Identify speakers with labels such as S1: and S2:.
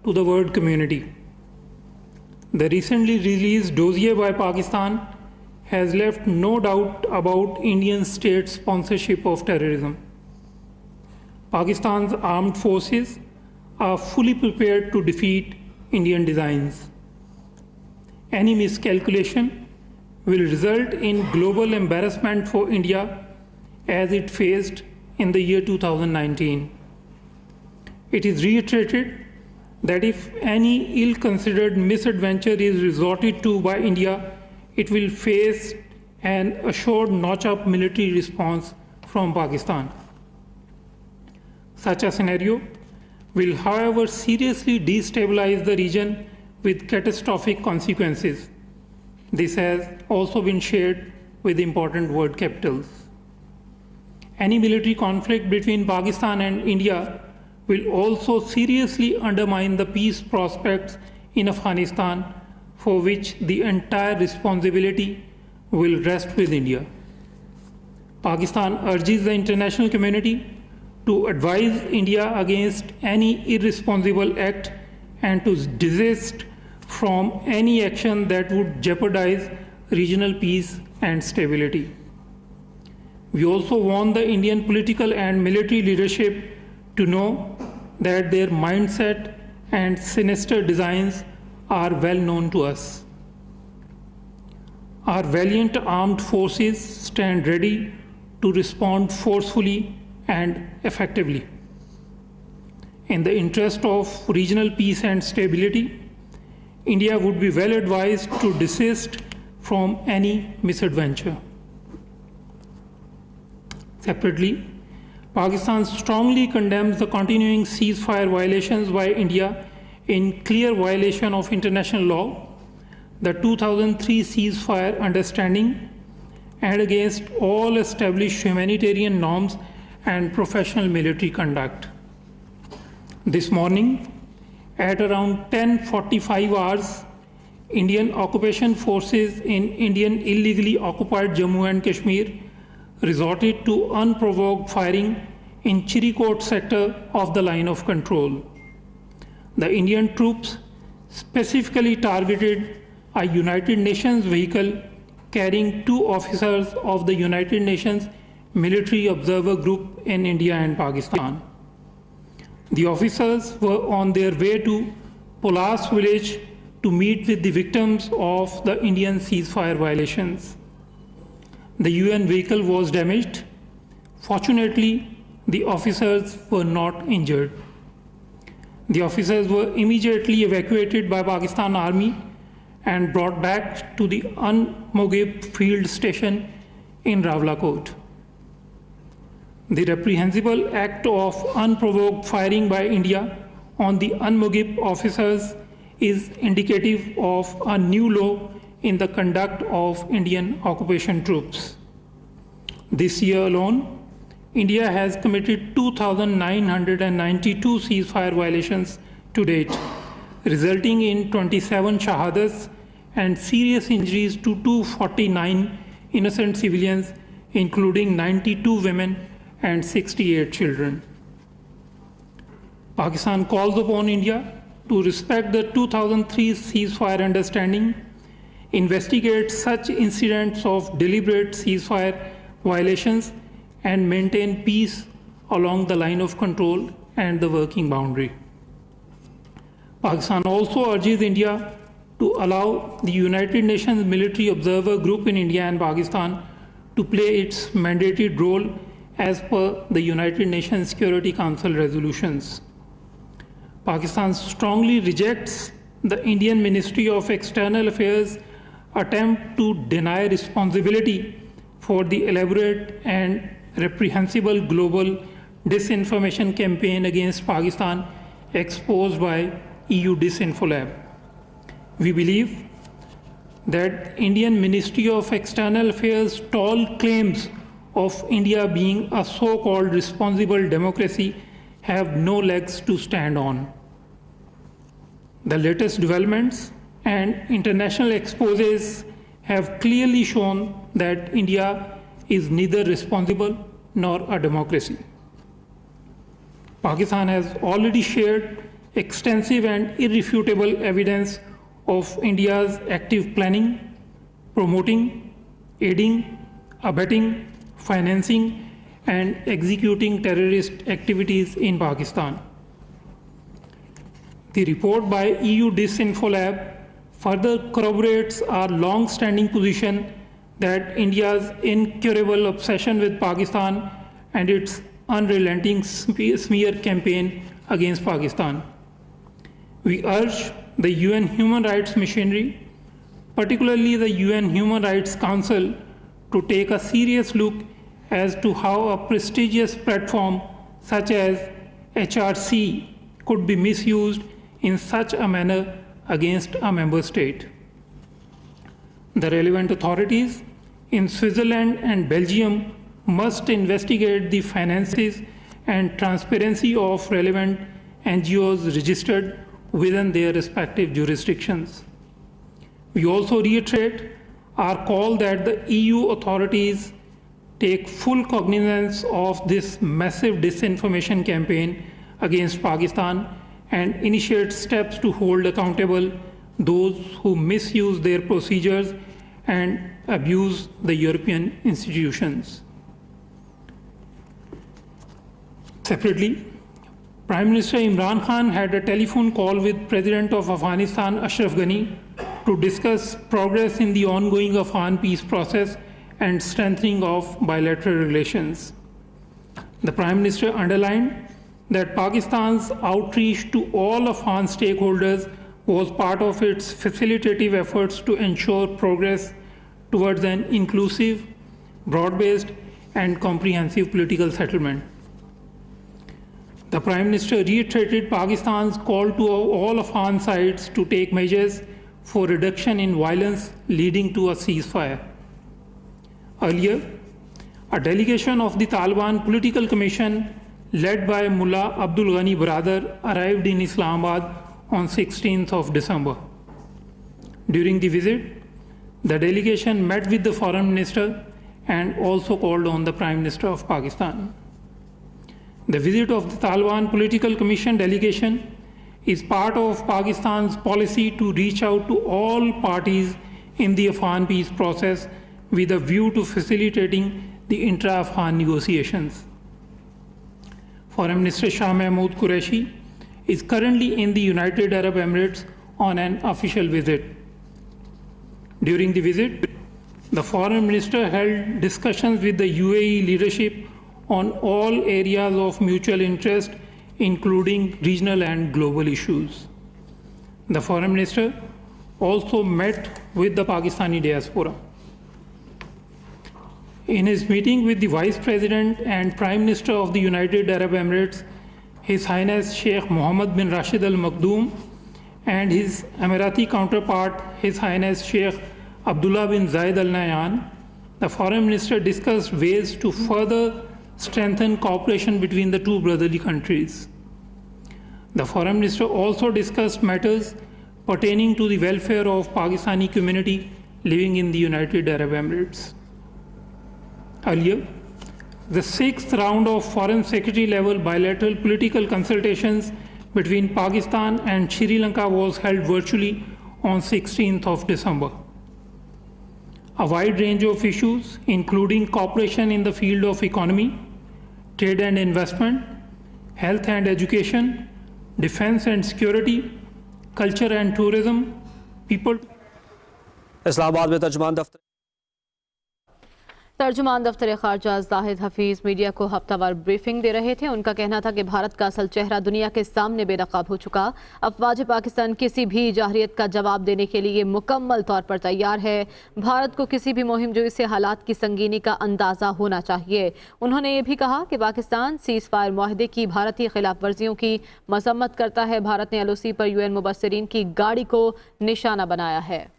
S1: to the world community. The recently released dossier by Pakistan has left no doubt about Indian state sponsorship of terrorism. Pakistan's armed forces are fully prepared to defeat Indian designs. Any miscalculation will result in global embarrassment for India as it faced in the year 2019. It is reiterated that if any ill-considered misadventure is resorted to by India, it will face an assured notch-up military response from Pakistan. Such a scenario will, however, seriously destabilize the region with catastrophic consequences. This has also been shared with important world capitals. Any military conflict between Pakistan and India will also seriously undermine the peace prospects in Afghanistan, for which the entire responsibility will rest with India. Pakistan urges the international community to advise India against any irresponsible act and to desist from any action that would jeopardize regional peace and stability. We also want the Indian political and military leadership to know that their mindset and sinister designs are well known to us. Our valiant armed forces stand ready to respond forcefully and effectively. In the interest of regional peace and stability, India would be well advised to desist from any misadventure. Separately, Pakistan strongly condemns the continuing ceasefire violations by India in clear violation of international law, the 2003 ceasefire understanding, and against all established humanitarian norms and professional military conduct. This morning, at around 10:45 hours, Indian occupation forces in Indian illegally occupied Jammu and Kashmir resorted to unprovoked firing in Chirikot sector of the line of control. The Indian troops specifically targeted a United Nations vehicle carrying 2 officers of the United Nations Military Observer Group in India and Pakistan. The officers were on their way to Polas village to meet with the victims of the Indian ceasefire violations. The UN vehicle was damaged. Fortunately, the officers were not injured. The officers were immediately evacuated by Pakistan Army and brought back to the Unmogib field station in Rawalakot. The reprehensible act of unprovoked firing by India on the Unmogib officers is indicative of a new low in the conduct of Indian occupation troops. This year alone, India has committed 2,992 ceasefire violations to date, resulting in 27 shahadats and serious injuries to 249 innocent civilians, including 92 women and 68 children. Pakistan calls upon India to respect the 2003 ceasefire understanding, investigate such incidents of deliberate ceasefire violations, and maintain peace along the line of control and the working boundary. Pakistan also urges India to allow the United Nations Military Observer Group in India and Pakistan to play its mandated role as per the United Nations Security Council resolutions. Pakistan strongly rejects the Indian Ministry of External Affairs' attempt to deny responsibility for the elaborate and reprehensible global disinformation campaign against Pakistan exposed by EU Disinfolab. We believe that Indian Ministry of External Affairs' tall claims of India being a so-called responsible democracy have no legs to stand on. The latest developments and international exposes have clearly shown that India is neither responsible nor a democracy. Pakistan has already shared extensive and irrefutable evidence of India's active planning, promoting, aiding, abetting, financing, and executing terrorist activities in Pakistan. The report by EU Disinfolab further corroborates our long-standing position that India's incurable obsession with Pakistan and its unrelenting smear campaign against Pakistan. We urge the UN human rights machinery, particularly the UN Human Rights Council, to take a serious look as to how a prestigious platform such as HRC could be misused in such a manner against a member state. The relevant authorities in Switzerland and Belgium must investigate the finances and transparency of relevant NGOs registered within their respective jurisdictions. We also reiterate our call that the EU authorities take full cognizance of this massive disinformation campaign against Pakistan and initiate steps to hold accountable those who misuse their procedures and abuse the European institutions. Separately, Prime Minister Imran Khan had a telephone call with President of Afghanistan Ashraf Ghani to discuss progress in the ongoing Afghan peace process and strengthening of bilateral relations. The Prime Minister underlined that Pakistan's outreach to all Afghan stakeholders was part of its facilitative efforts to ensure progress towards an inclusive, broad-based, and comprehensive political settlement. The Prime Minister reiterated Pakistan's call to all Afghan sides to take measures for reduction in violence leading to a ceasefire. Earlier, a delegation of the Taliban Political Commission led by Mullah Abdul Ghani Baradar arrived in Islamabad on 16th of December. During the visit, the delegation met with the Foreign Minister and also called on the Prime Minister of Pakistan. The visit of the Taliban Political Commission delegation is part of Pakistan's policy to reach out to all parties in the Afghan peace process with a view to facilitating the intra-Afghan negotiations. Foreign Minister Shah Mahmood Qureshi is currently in the United Arab Emirates on an official visit. During the visit, the Foreign Minister held discussions with the UAE leadership on all areas of mutual interest, including regional and global issues. The Foreign Minister also met with the Pakistani diaspora. In his meeting with the Vice President and Prime Minister of the United Arab Emirates, His Highness Sheikh Mohammed bin Rashid Al Maktoum, and his Emirati counterpart, His Highness Sheikh Abdullah bin Zayed Al Nahyan, the Foreign Minister discussed ways to further strengthen cooperation between the two brotherly countries. The Foreign Minister also discussed matters pertaining to the welfare of Pakistani community living in the United Arab Emirates. Earlier, the 6th round of Foreign Secretary level bilateral political consultations between Pakistan and Sri Lanka was held virtually on 16th of December. A wide range of issues, including cooperation in the field of economy, trade and investment, health and education, defense and security, culture and tourism, people.
S2: Islamabad में
S3: तर्जुमान दफ्तर खारजा Zahid Hafeez media को हफ्तावार briefing दे रहे थे। उनका कहना था कि भारत का असल चेहरा दुनिया के सामने बेनकाब हो चुका। अफवाज पाकिस्तान किसी भी जाहिरियत का जवाब देने के लिए मुकम्मल तौर पर तैयार है। भारत को किसी भी मुहिम जो इससे हालात की संगीनी का अंदाज़ा होना चाहिए। उन्होंने ये भी कहा कि पाकिस्तान सीज़ फायर मुआहदे की भारतीय खिलाफ वर्जियों की मजम्मत करता है। भारत ने LOC पर UN मुबस्सिरीन की गाड़ी को निशाना बनाया है।